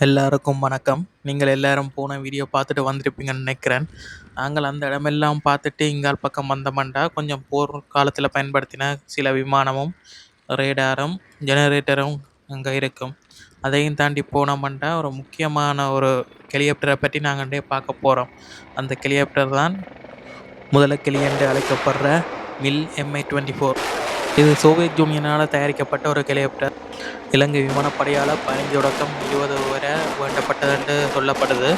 எல்லாருக்கும் வணக்கம். நீங்கள் எல்லாரும் போன வீடியோ பார்த்துட்டு வந்திருப்பீங்கன்னு நினைக்கிறேன். நாங்கள் அந்த இடமெல்லாம் பார்த்துட்டு இங்கால் பக்கம் வந்தோம்டா கொஞ்சம் போர் காலத்தில் பயன்படுத்தின சில விமானமும் ரேடாரும் ஜெனரேட்டரும் அங்கே இருக்கும். அதையும் தாண்டி போனோம்டா ஒரு முக்கியமான ஒரு ஹெலிகாப்டரை பற்றி நாங்கள் பார்க்க போகிறோம். அந்த ஹெலிகாப்டர் தான் முதலை என்று அழைக்கப்படுற மில் MI-24. இது சோவியத் யூனியனால் தயாரிக்கப்பட்ட ஒரு ஹெலிகாப்டர். இலங்கை விமானப்படையால் 15 தொடக்கம் 20 வரை வேண்டப்பட்டது என்று சொல்லப்படுது.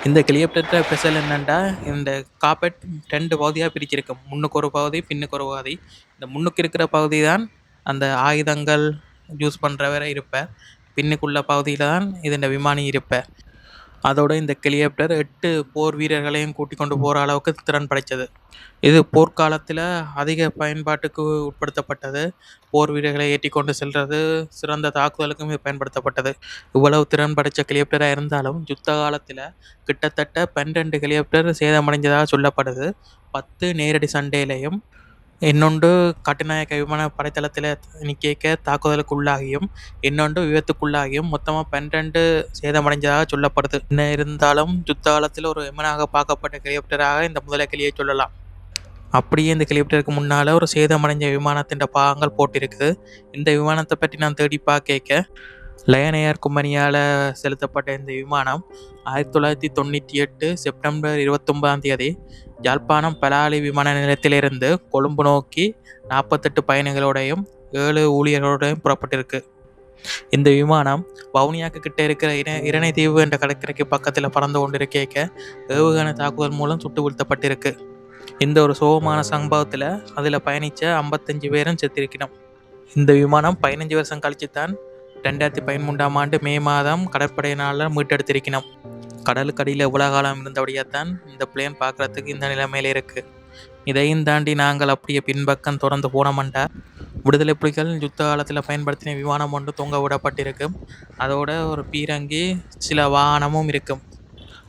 இந்த ஹெலிகாப்டர்கிட்ட ஸ்பெஷல் என்னென்னா, இந்த காப்பெட் 2 பகுதியாக பிரிச்சிருக்கு. முன்னுக்கு ஒரு பகுதி, பின்னுக்கு ஒரு பகுதி. இந்த முன்னுக்கு இருக்கிற பகுதி தான் அந்த ஆயுதங்கள் யூஸ் பண்ணுறவரை இருப்பேன். பின்னுக்குள்ள பகுதியில் தான் இந்த விமானி இருப்பேன். அதோட இந்த ஹெலிகாப்டர் 8 போர் வீரர்களையும் கூட்டிக் கொண்டு போகிற அளவுக்கு திறன் படைத்தது. இது போர்க்காலத்தில் அதிக பயன்பாட்டுக்கு உட்படுத்தப்பட்டது. போர் வீரர்களை ஏற்றி கொண்டு செல்வது, சிறந்த தாக்குதலுக்கும் இது பயன்படுத்தப்பட்டது. இவ்வளவு திறன் படைத்த ஹெலிகாப்டராக இருந்தாலும் யுத்த காலத்தில் கிட்டத்தட்ட 12 ஹெலிகாப்டர் சேதமடைந்ததாக சொல்லப்படுது. 10 நேரடி சண்டையிலையும், இன்னொன்று கட்டுநாயக்க விமான படைத்தளத்தில் நிற்க தாக்குதலுக்குள்ளாகியும், இன்னொன்று விபத்துக்குள்ளாகியும் மொத்தமாக 12 சேதமடைஞ்சதாக சொல்லப்படுது. என்ன இருந்தாலும் யுத்த காலத்தில் ஒரு எமனாக பார்க்கப்பட்ட ஹெலிகாப்டராக இந்த முதலை கிளியை சொல்லலாம். அப்படியே இந்த ஹெலிகாப்டருக்கு முன்னால் ஒரு சேதமடைஞ்ச விமானத்தின் பாகங்கள் போட்டிருக்குது. இந்த விமானத்தை பற்றி நான் தேடி பார்க்க லயன் ஏர் கம்பெனியால் செலுத்தப்பட்ட இந்த விமானம் 1998 செப்டம்பர் 29 யாழ்ப்பாணம் பலாலி விமான நிலையத்திலிருந்து கொழும்பு நோக்கி 48 பயணிகளோடையும் 7 ஊழியர்களோடையும் புறப்பட்டிருக்கு. இந்த விமானம் வவுனியாக்கு கிட்ட இருக்கிற இரணைதீவு என்ற கடற்கரைக்கு பக்கத்தில் பறந்து கொண்டிருக்க ஏவுகணை தாக்குதல் மூலம் சுட்டு வீழ்த்தப்பட்டிருக்கு. இந்த ஒரு சோகமான சம்பவத்தில் அதில் பயணித்த 55 பேரும் செத்திருக்கணும். இந்த விமானம் 15 வருஷம் கழிச்சு தான் 2013 மே மாதம் கடற்படையினால் மீட்டெடுத்திருக்கணும். கடலுக்கடியில் இவ்வளோ காலம் இருந்தபடியாக தான் இந்த பிளேன் பார்க்குறதுக்கு இந்த நிலைமையில இருக்குது. இதையும் தாண்டி நாங்கள் அப்படியே பின்பக்கம் தொடர்ந்து போனோம்டா விடுதலை புலிகள் யுத்த காலத்தில் பயன்படுத்தின விமானம் ஒன்று தொங்க விடப்பட்டிருக்கும். அதோட ஒரு பீரங்கி, சில வாகனமும் இருக்கும்.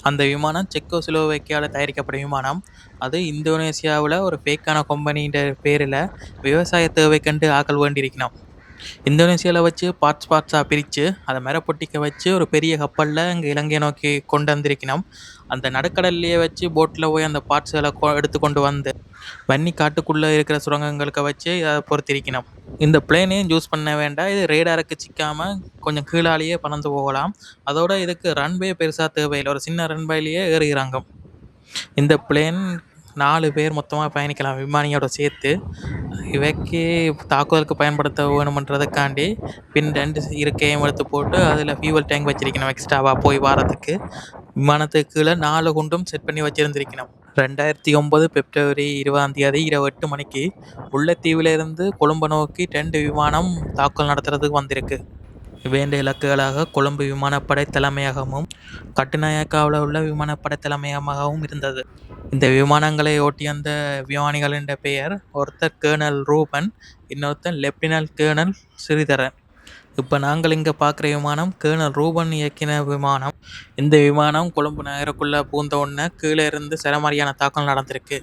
அந்த விமானம் செக்கோஸ்லோவேக்கியாவில் தயாரிக்கப்பட்ட விமானம். அது இந்தோனேசியாவில் ஒரு ஃபேக்கான கம்பெனின்ற பேரில் விவசாய தேவைக்கண்டு ஆக்கள் வேண்டியிருக்கணும். இந்தோனேசியாவில் வச்சு பார்ட்ஸாக பிரித்து அதை மரப்பொட்டிக்க வச்சு ஒரு பெரிய கப்பலில் இங்கே இலங்கையை நோக்கி கொண்டு வந்திருக்கணும். அந்த நடுக்கடல்லையே வச்சு போட்டில் போய் அந்த பார்ட்ஸுகளை எடுத்து கொண்டு வந்து வன்னி காட்டுக்குள்ளே இருக்கிற சுரங்கங்களுக்கு வச்சு அதை பொறுத்திருக்கணும். இந்த பிளேனையும் யூஸ் பண்ண வேண்டாம். இது ரேடாருக்கு சிக்காமல் கொஞ்சம் கீழாலேயே பறந்து போகலாம். அதோட இதுக்கு ரன்வே பெருசாக தேவையில்லை. ஒரு சின்ன ரன்வேலேயே ஏறி இறங்கும். இந்த பிளேன் 4 பேர் மொத்தமாக பயணிக்கலாம் விமானியோட சேர்த்து. இவைக்கு தாக்குதலுக்கு பயன்படுத்த வேணுமன்றதுக்காண்டி பின் 2 இருக்கையும் எடுத்து போட்டு அதில் ஃபியூவல் டேங்க் வச்சிருக்கணும் எக்ஸ்ட்ராவாக போய் வாரத்துக்கு. விமானத்துக்கு கீழே 4 குண்டும் செட் பண்ணி வச்சுருந்துருக்கணும். 2009 பிப்ரவரி 20 இரவு 8 மணிக்கு முல்லைத்தீவிலிருந்து கொழும்பை நோக்கி 2 விமானம் தாக்குதல் நடத்துறதுக்கு வந்திருக்கு. வேண்டிய இலக்குகளாக கொழும்பு விமானப்படை தலைமையகமும் கட்டுநாயக்காவில் உள்ள விமானப்படை தலைமையகமாகவும் இருந்தது. இந்த விமானங்களை ஓட்டிய அந்த விமானிகளின் பெயர், ஒருத்தர் கேர்னல் ரூபன், இன்னொருத்தர் லெப்டினன்ட் கேர்னல் ஸ்ரீதரன். இப்போ நாங்கள் இங்கே பார்க்குற விமானம் கேர்னல் ரூபன் இயக்கின விமானம். இந்த விமானம் கொழும்பு நகருக்குள்ளே பூந்த உடனே கீழே இருந்து சரமாரியான தாக்குதல் நடந்திருக்கு.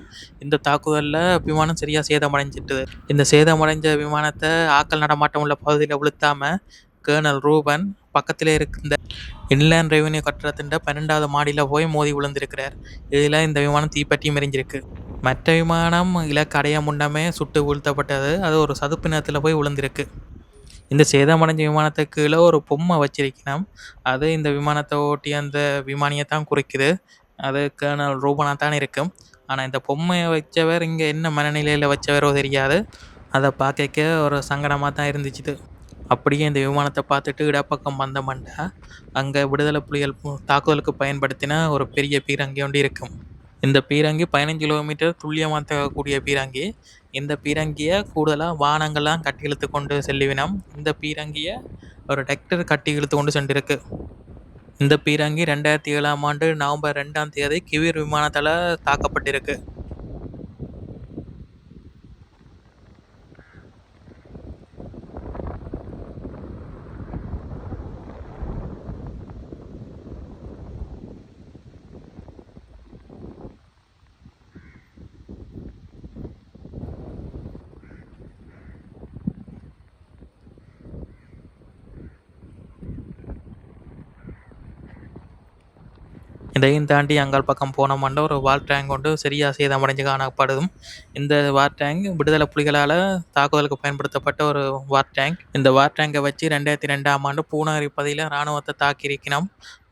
இந்த தாக்குதலில் விமானம் சரியாக சேதமடைஞ்சிட்டுது. இந்த சேதமடைஞ்ச விமானத்தை ஆக்கள் நடமாட்டம் உள்ள பகுதியில் விழுத்தாமல் கேர்னல் ரூபன் பக்கத்தில் இருந்த இன்லேண்ட் ரெவென்யூ கட்டடத்தின் 12வது மாடியில் போய் மோதி விழுந்திருக்கிறார். இதில் இந்த விமானம் தீப்பற்றியும் எரிஞ்சிருக்கு. மற்ற விமானம் இலக்கு அடைய முன்னமே சுட்டு வீழ்த்தப்பட்டது. அது ஒரு சதுப்பு நிலத்தில் போய் விழுந்திருக்கு. இந்த சேதமடைஞ்ச விமானத்துக்கு கீழே ஒரு பொம்மை வச்சிருக்கணும். அது இந்த விமானத்தை ஓட்டி அந்த விமானியை தான் குறிக்குது. அது கேர்னல் ரூபனாக தான் இருக்கும். ஆனால் இந்த பொம்மையை வச்சவர் இங்கே என்ன மனநிலையில் வச்சவரோ தெரியாது. அதை பார்க்க ஒரு சங்கடமாக தான் இருந்துச்சு. அப்படியே இந்த விமானத்தை பார்த்துட்டு இடப்பக்கம் வந்தோம்னா அங்கே விடுதலை புலிகள் தாக்குதலுக்கு பயன்படுத்தின ஒரு பெரிய பீரங்கி ஒன்று இருக்கும். இந்த பீரங்கி 15 கிலோமீட்டர் துல்லியமாக தகக்கூடிய பீரங்கி. இந்த பீரங்கியை கூடுதலாக வாகனங்கள்லாம் கட்டி இழுத்து கொண்டு செல்லுவினம். இந்த பீரங்கியை ஒரு டெக்டர் கட்டி இழுத்து கொண்டு சென்றிருக்கு. இந்த பீரங்கி 2007 நவம்பர் 2 கிவீர் விமானத்தால் தாக்கப்பட்டிருக்கு. இதையும் தாண்டி அங்காள் பக்கம் போனோம்னா ஒரு வார் டேங்க் கொண்டு சரியா சேதமடைஞ்சு காணப்படும். இந்த வார் டேங்க் விடுதலை புலிகளால் தாக்குதலுக்கு பயன்படுத்தப்பட்ட ஒரு வார் டேங்க். இந்த வார் டேங்கை வச்சு 2002ஆம் ஆண்டு பூநகரி பகுதியில் இராணுவத்தை தாக்கியிருக்கணும்.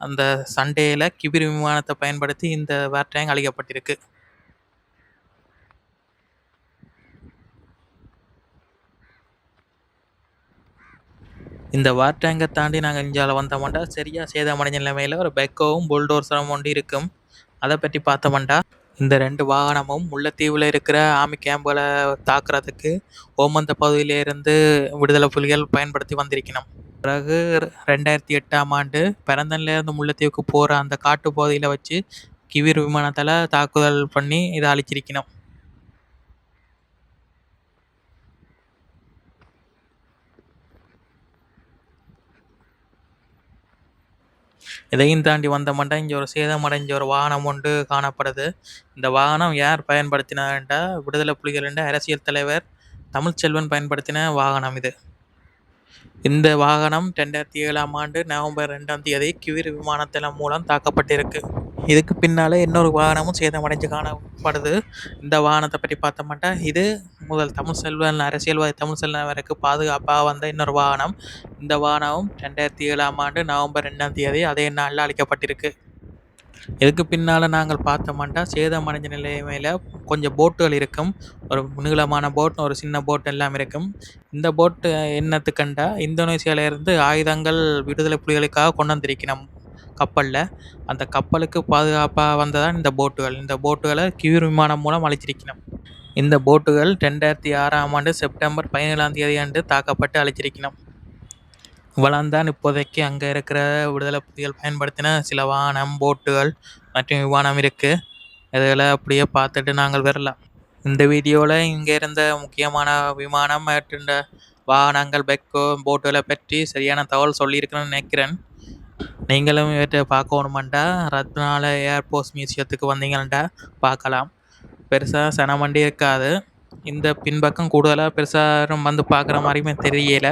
அந்த சண்டேயில் கிபிர் விமானத்தை பயன்படுத்தி இந்த வார் டேங்க் அழிக்கப்பட்டிருக்கு. இந்த வார் டேங்கை தாண்டி நாங்கள் இந்தியாவில் வந்தோம்னா சரியாக சேதமடைஞ்ச நிலைமையில் ஒரு பெக்கோவும் புல்டோசரும் ஒன்று இருக்கும். அதை பற்றி பார்த்தோம்னா இந்த 2 வாகனமும் முல்லைத்தீவில் இருக்கிற ஆர்மி கேம்புகளை தாக்குறதுக்கு ஓமந்த பகுதியிலிருந்து விடுதலை புலிகள் பயன்படுத்தி வந்திருக்கணும். பிறகு 2008ஆம் ஆண்டு பரந்தன்லேருந்து முல்லைத்தீவுக்கு போகிற அந்த காட்டு பகுதியில் வச்சு கிவிர் விமானத்தால் தாக்குதல் பண்ணி இதை அழிச்சிருக்கணும். இதையும் தாண்டி வந்தோம்னா இங்கே ஒரு சேதமடைஞ்ச ஒரு வாகனம் ஒன்று காணப்படுது. இந்த வாகனம் யார் பயன்படுத்தினார்டா விடுதலை புலிகள் என்ற அரசியல் தலைவர் தமிழ்ச்செல்வன் பயன்படுத்தின வாகனம் இது. இந்த வாகனம் 2007ஆம் ஆண்டு நவம்பர் 2ஆம் தேதி கிவிர் விமானத்தளம் மூலம் தாக்கப்பட்டிருக்கு. இதுக்கு பின்னால் இன்னொரு வாகனமும் சேதமடைஞ்சு காணப்படுது. இந்த வாகனத்தை பற்றி பார்த்தோம்னா இது முதல் தமிழ்ச்செல்வன் அரசியல்வாதி தமிழ்ச்செல்வன் வரைக்கும் பாதுகாப்பாக வந்த இன்னொரு வாகனம். இந்த வாகனமும் 2007ஆம் ஆண்டு நவம்பர் 2ஆம் தேதி அதே நாளில் அழிக்கப்பட்டிருக்கு. இதுக்கு பின்னால் நாங்கள் பார்த்தோம்னா சேதமடைஞ்ச நிலைமையில் கொஞ்சம் போட்டுகள் இருக்கும். ஒரு நீளமான போட், ஒரு சின்ன போட் எல்லாம் இருக்கும். இந்த போட்டு என்னத்துக்கண்டா இந்தோனேசியாவிலேருந்து ஆயுதங்கள் விடுதலை புலிகளுக்காக கொண்டு வந்திருக்கணும் கப்பலில். அந்த கப்பலுக்கு பாதுகாப்பாக வந்ததான் இந்த போட்டுகள். இந்த போட்டுகளை கிவிர் விமானம் மூலம் அழிச்சிருக்கணும். இந்த போட்டுகள் 2006ஆம் ஆண்டு செப்டம்பர் 17ஆம் தேதி அன்று தாக்கப்பட்டு அழிச்சிருக்கணும். இவ்வளவுதான் இப்போதைக்கு அங்கே இருக்கிற விடுதலை புலிகள் பயன்படுத்தின சில வாகனம், போட்டுகள் மற்றும் விமானம் இருக்குது. இதில் அப்படியே பார்த்துட்டு நாங்கள் வரலாம். இந்த வீடியோவில் இங்கே இருந்த முக்கியமான விமானம் மற்றும் இந்த வாகனங்கள், பெக்கோ, போட்டுகளை பற்றி சரியான தகவல் சொல்லியிருக்கிறேன்னு நினைக்கிறேன். நீங்களும் இவற்றை பார்க்கணுமெண்டா ரத்னால ஏர்போர்ட்ஸ் மியூசியத்துக்கு வந்தீங்கள்டா பார்க்கலாம். பெருசாக சனமண்டி இருக்காது. இந்த பின்பக்கம் கூடுதலாக பெருசாக வந்து பார்க்குற மாதிரியுமே தெரியல.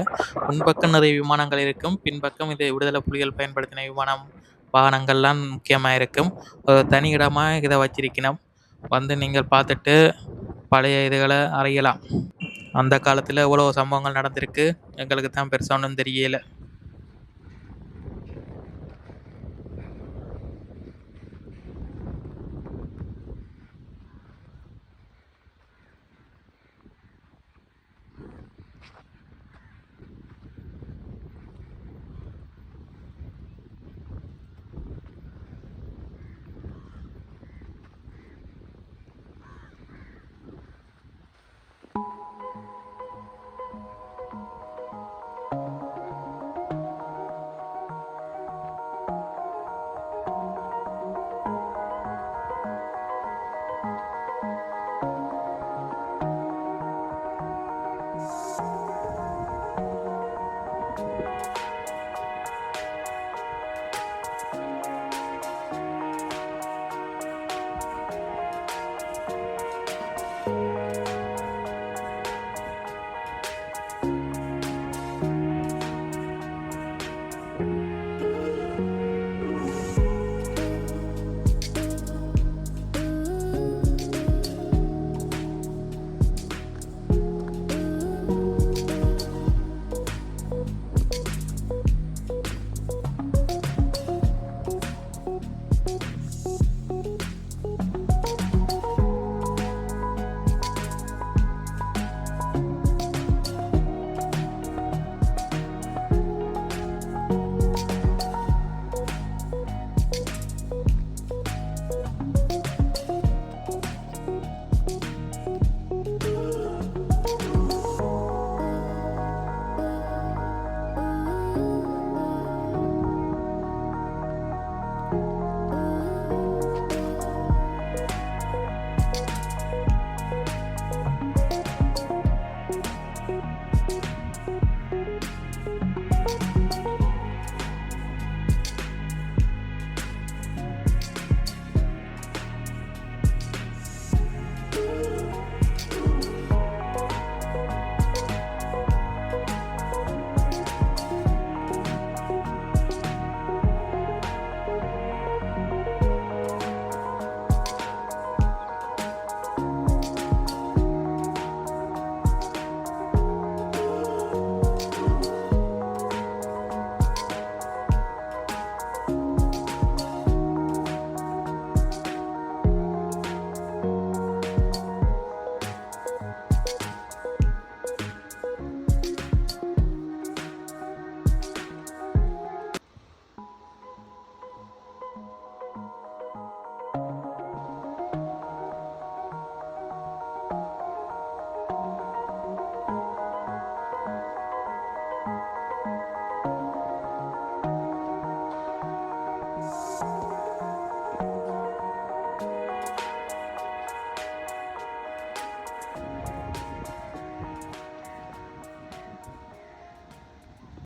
முன்பக்கம் நிறைய விமானங்கள் இருக்கும். பின்பக்கம் இது விடுதலை புலிகள் பயன்படுத்தின வாகனங்கள்லாம் முக்கியமாக இருக்கும். ஒரு தனி இடமாக இதை வச்சிருக்கணும். வந்து நீங்கள் பார்த்துட்டு பழைய இதுகளை அறியலாம். அந்த காலத்தில் எவ்வளோ சம்பவங்கள் நடந்திருக்கு, எங்களுக்கு தான் பெருசாக ஒன்றும் தெரியலை.